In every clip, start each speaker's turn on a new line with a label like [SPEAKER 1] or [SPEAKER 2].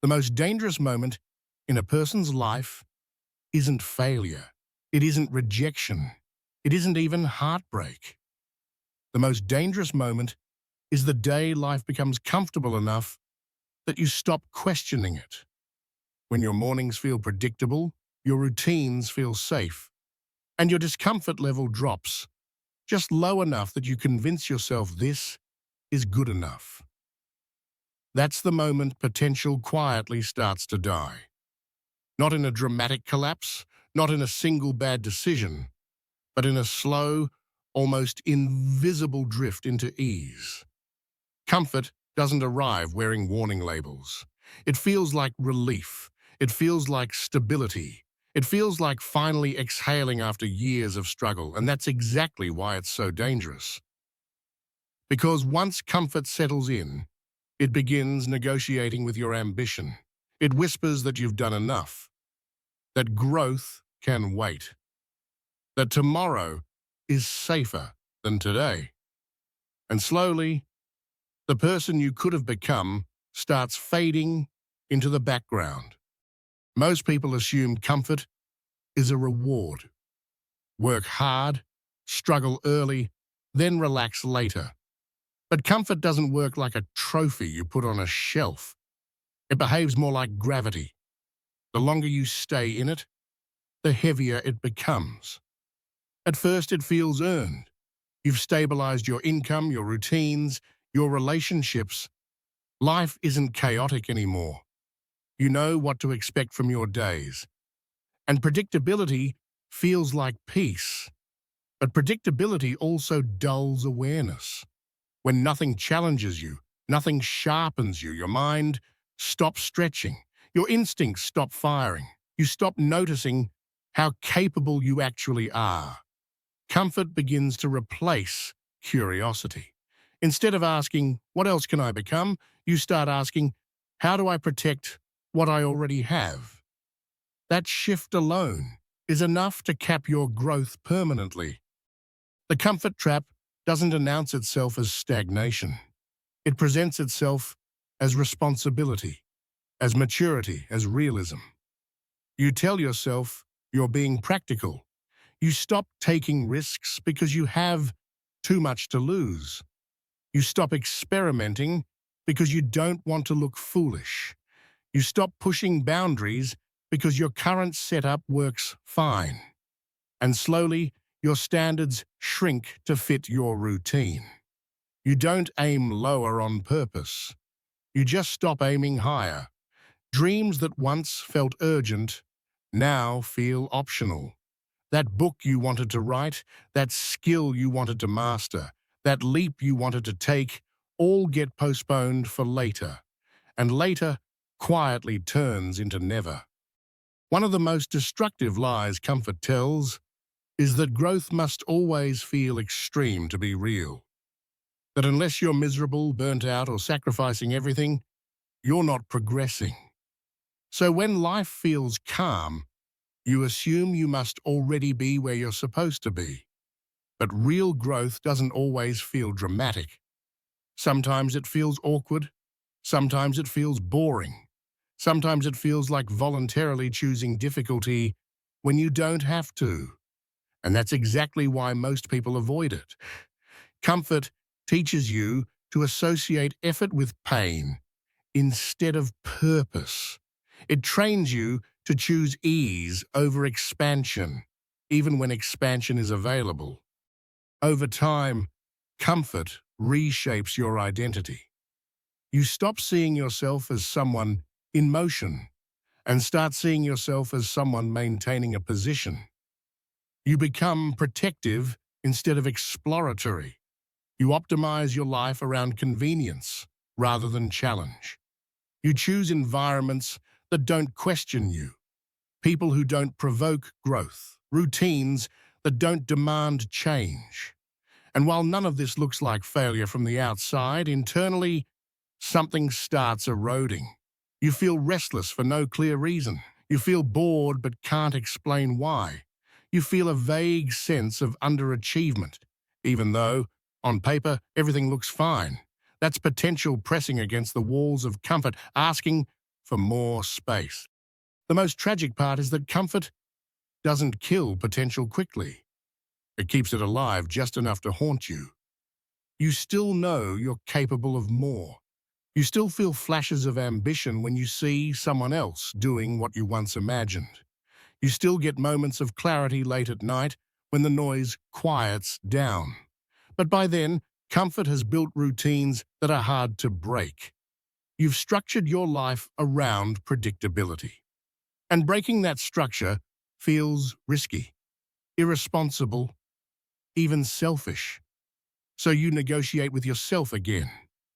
[SPEAKER 1] The most dangerous moment in a person's life isn't failure. It isn't rejection. It isn't even heartbreak. The most dangerous moment is the day life becomes comfortable enough that you stop questioning it. When your mornings feel predictable, your routines feel safe, and your discomfort level drops just low enough that you convince yourself this is good enough. That's the moment potential quietly starts to die. Not in a dramatic collapse, not in a single bad decision, but in a slow, almost invisible drift into ease. Comfort doesn't arrive wearing warning labels. It feels like relief. It feels like stability. It feels like finally exhaling after years of struggle, and that's exactly why it's so dangerous. Because once comfort settles in, it begins negotiating with your ambition. It whispers that you've done enough, that growth can wait, that tomorrow is safer than today. And slowly, the person you could have become starts fading into the background. Most people assume comfort is a reward. Work hard, struggle early, then relax later. But comfort doesn't work like a trophy you put on a shelf. It behaves more like gravity. The longer you stay in it, the heavier it becomes. At first, it feels earned. You've stabilized your income, your routines, your relationships. Life isn't chaotic anymore. You know what to expect from your days. And predictability feels like peace. But predictability also dulls awareness. When nothing challenges you, nothing sharpens you, your mind stops stretching, your instincts stop firing. You stop noticing how capable you actually are. Comfort begins to replace curiosity. Instead of asking, what else can I become? You start asking, how do I protect what I already have? That shift alone is enough to cap your growth permanently. The comfort trap doesn't announce itself as stagnation. It presents itself as responsibility, as maturity, as realism. You tell yourself you're being practical. You stop taking risks because you have too much to lose. You stop experimenting because you don't want to look foolish. You stop pushing boundaries because your current setup works fine. And slowly, your standards shrink to fit your routine. You don't aim lower on purpose. You just stop aiming higher. Dreams that once felt urgent now feel optional. That book you wanted to write, that skill you wanted to master, that leap you wanted to take, all get postponed for later. And later quietly turns into never. One of the most destructive lies comfort tells is that growth must always feel extreme to be real. That unless you're miserable, burnt out, or sacrificing everything, you're not progressing. So when life feels calm, you assume you must already be where you're supposed to be. But real growth doesn't always feel dramatic. Sometimes it feels awkward. Sometimes it feels boring. Sometimes it feels like voluntarily choosing difficulty when you don't have to. And that's exactly why most people avoid it. Comfort teaches you to associate effort with pain instead of purpose. It trains you to choose ease over expansion, even when expansion is available. Over time, comfort reshapes your identity. You stop seeing yourself as someone in motion and start seeing yourself as someone maintaining a position. You become protective instead of exploratory. You optimize your life around convenience rather than challenge. You choose environments that don't question you, people who don't provoke growth, routines that don't demand change. And while none of this looks like failure from the outside, internally, something starts eroding. You feel restless for no clear reason. You feel bored but can't explain why. You feel a vague sense of underachievement, even though, on paper, everything looks fine. That's potential pressing against the walls of comfort, asking for more space. The most tragic part is that comfort doesn't kill potential quickly. It keeps it alive just enough to haunt you. You still know you're capable of more. You still feel flashes of ambition when you see someone else doing what you once imagined. You still get moments of clarity late at night when the noise quiets down. But by then, comfort has built routines that are hard to break. You've structured your life around predictability. And breaking that structure feels risky, irresponsible, even selfish. So you negotiate with yourself again.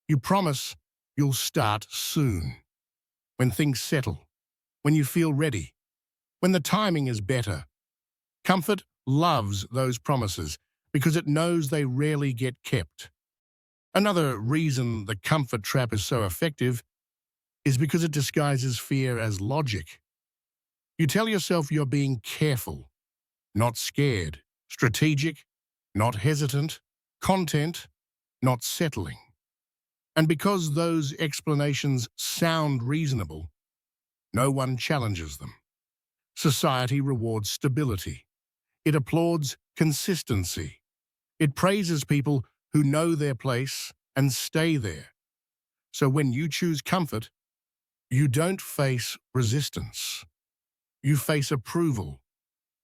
[SPEAKER 1] You promise you'll start soon, when things settle, when you feel ready, when the timing is better. Comfort loves those promises because it knows they rarely get kept. Another reason the comfort trap is so effective is because it disguises fear as logic. You tell yourself you're being careful, not scared, strategic, not hesitant, content, not settling. And because those explanations sound reasonable, no one challenges them. Society rewards stability. It applauds consistency. It praises people who know their place and stay there. So when you choose comfort, you don't face resistance. You face approval.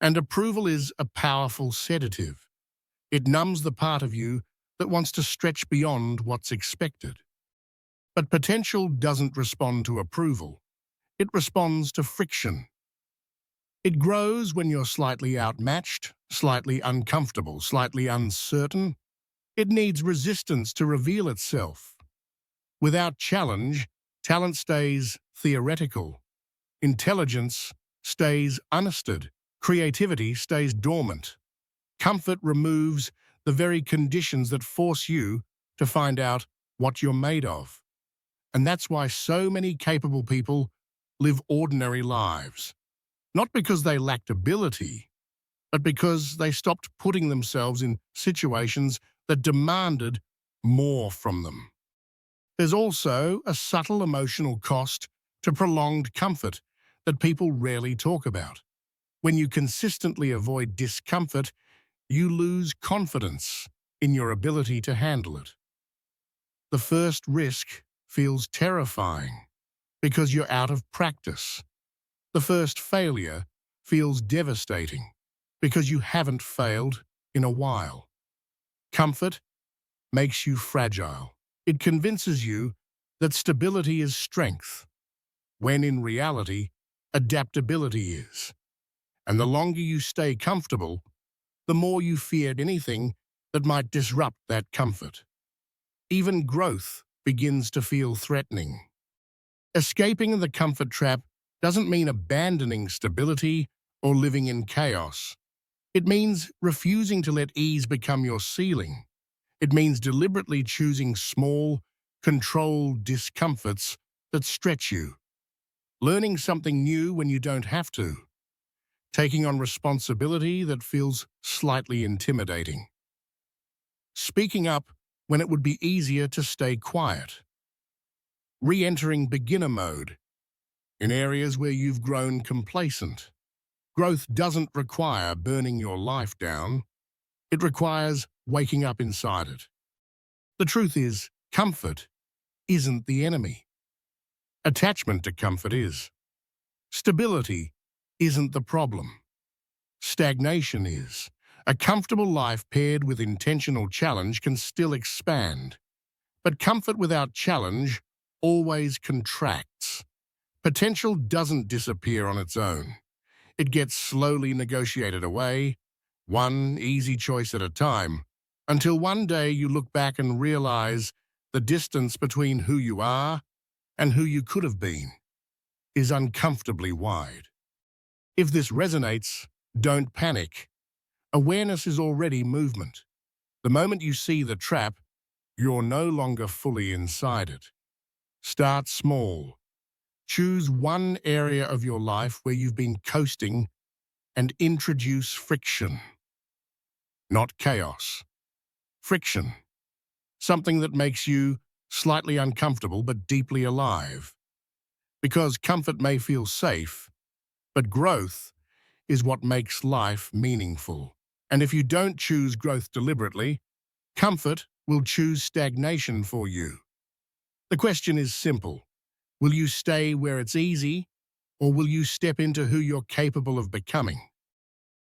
[SPEAKER 1] And approval is a powerful sedative. It numbs the part of you that wants to stretch beyond what's expected. But potential doesn't respond to approval. It responds to friction. It grows when you're slightly outmatched, slightly uncomfortable, slightly uncertain. It needs resistance to reveal itself. Without challenge, talent stays theoretical. Intelligence stays unassisted. Creativity stays dormant. Comfort removes the very conditions that force you to find out what you're made of. And that's why so many capable people live ordinary lives. Not because they lacked ability, but because they stopped putting themselves in situations that demanded more from them. There's also a subtle emotional cost to prolonged comfort that people rarely talk about. When you consistently avoid discomfort, you lose confidence in your ability to handle it. The first risk feels terrifying because you're out of practice. The first failure feels devastating because you haven't failed in a while. Comfort makes you fragile. It convinces you that stability is strength, when in reality, adaptability is. And the longer you stay comfortable, the more you fear anything that might disrupt that comfort. Even growth begins to feel threatening. Escaping the comfort trap doesn't mean abandoning stability or living in chaos. It means refusing to let ease become your ceiling. It means deliberately choosing small, controlled discomforts that stretch you. Learning something new when you don't have to. Taking on responsibility that feels slightly intimidating. Speaking up when it would be easier to stay quiet. Re-entering beginner mode in areas where you've grown complacent. Growth doesn't require burning your life down. It requires waking up inside it. The truth is, comfort isn't the enemy. Attachment to comfort is. Stability isn't the problem. Stagnation is. A comfortable life paired with intentional challenge can still expand. But comfort without challenge always contracts. Potential doesn't disappear on its own. It gets slowly negotiated away, one easy choice at a time, until one day you look back and realize the distance between who you are and who you could have been is uncomfortably wide. If this resonates, don't panic. Awareness is already movement. The moment you see the trap, you're no longer fully inside it. Start small. Choose one area of your life where you've been coasting and introduce friction. Not chaos. Friction. Something that makes you slightly uncomfortable but deeply alive. Because comfort may feel safe, but growth is what makes life meaningful. And if you don't choose growth deliberately, comfort will choose stagnation for you. The question is simple. Will you stay where it's easy, or will you step into who you're capable of becoming?